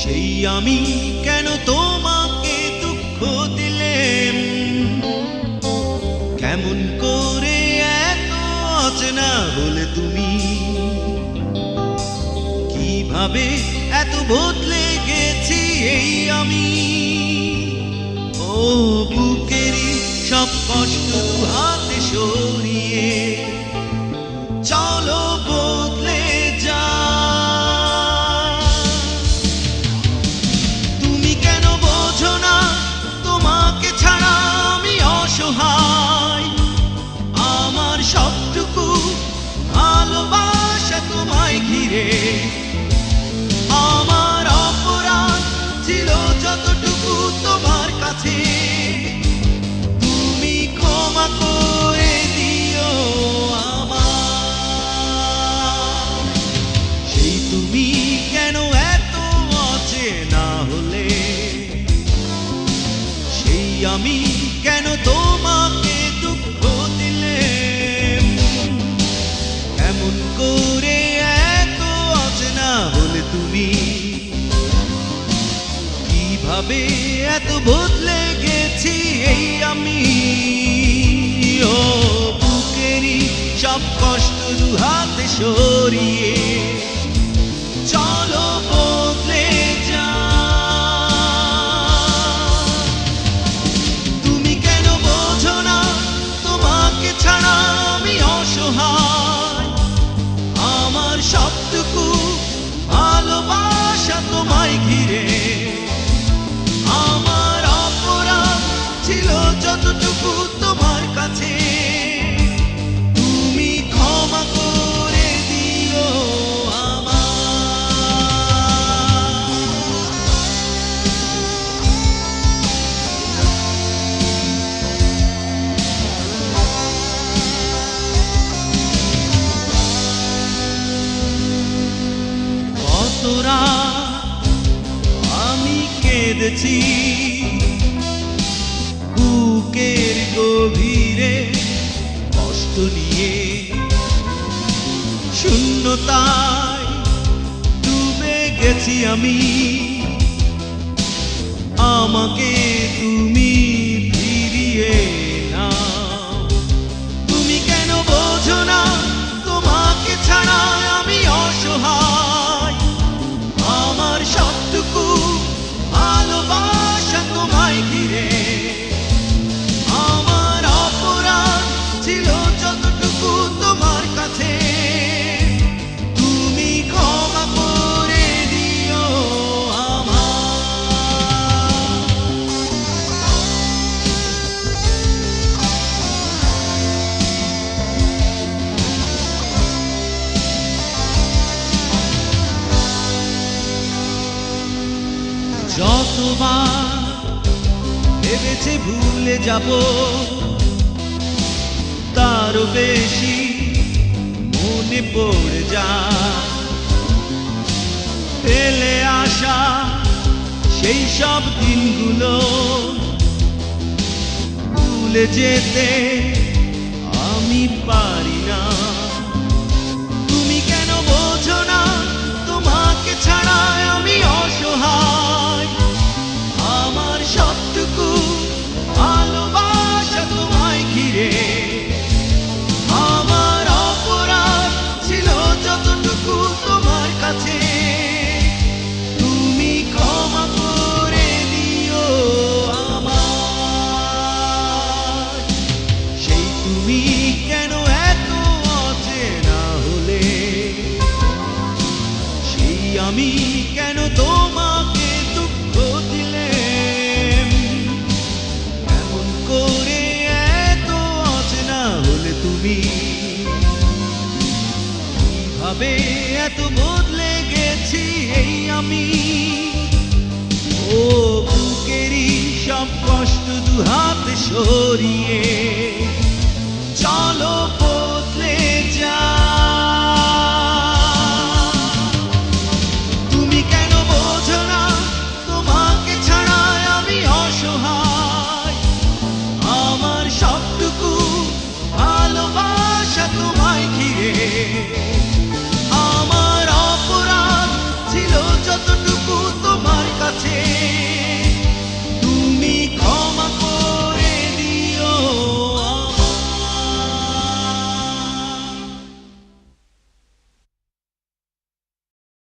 সেই আমি কেন তোমাকে দুঃখ দিলেম, কেমন করে এত অচেনা হলে তুমি, কিভাবে এত বদলে গেছি এই আমি। ও বুকেরই সব কষ্ট হাতে সরিয়ে চলো বদলে যা। তুমি কেন বোঝো না তোমাকে ছাড়া আমি অসহায়, আমার সবটুকু ভালোবাসা তোমায় ঘিরে। আমার অপরাধ ছিল যতটুকু তোমার কাছে, তুমি ক্ষমা করে দিও আমার। সেই তুমি কেন এত অচেনা হলে, সেই আমি কেন তোমাকে দুঃখ দিলেম, কেমন করে এত অচেনা হলে তুমি, কিভাবে এত বদলে গেছি এই আমি। ও বুকেরই সব কষ্ট দুহাতে সরিয়ে চলো বদলে যা। তুমি কেন বোঝো না তোমাকে ছাড়া আমি অসহায়, আমার সবটুকু ভালোবাসা তোমায় ঘিরে। আমার অপরাধ ছিল যতটুকু তোমার কাছে, তুমি ক্ষমা করে দিও আমার। কতরা আমি কেঁদেছি বুকের গভীরে কষ্ট নিয়ে, শূন্যতায় ডুবে গেছি আমি, আমাকে তুমি ফিরিয়ে নাও। তুমি কেন বোঝো না তোমাকে ছাড়া আমি অসহায়, আমার সবটুকু ভালোবাসা তোমায় ঘিরে। আমার অপরাধ ছিল যতটুকু তোমার কাছে, তুমি ক্ষমা করে দিও আমার। যতবার ভেবেছে ভুলে যাব, তারও বেশি মনে পড়ে যা। ফেলে আসা সেই সব দিনগুলো ভুলে যেতে আমি পারি না। তুমি কেন বোঝো না তোমাকে ছাড়া আমি অসহায়, আমার সবটুকু ভালোবাসা তোমায় ঘিরে। আমার অপরাধ ছিল যতটুকু তোমার কাছে, তুমি ক্ষমা করে দিও আমার। সেই তুমি কেন এত অচেনা হলে, সেই আমি কেন তোমাকে দুঃখ দিলেম, কেমন করে এত অচেনা হলে তুমি, কিভাবে এত বদলে গেছি এই আমি। ও বুকেরই সব কষ্ট দুহাতে সরিয়ে চলো বদলে যা।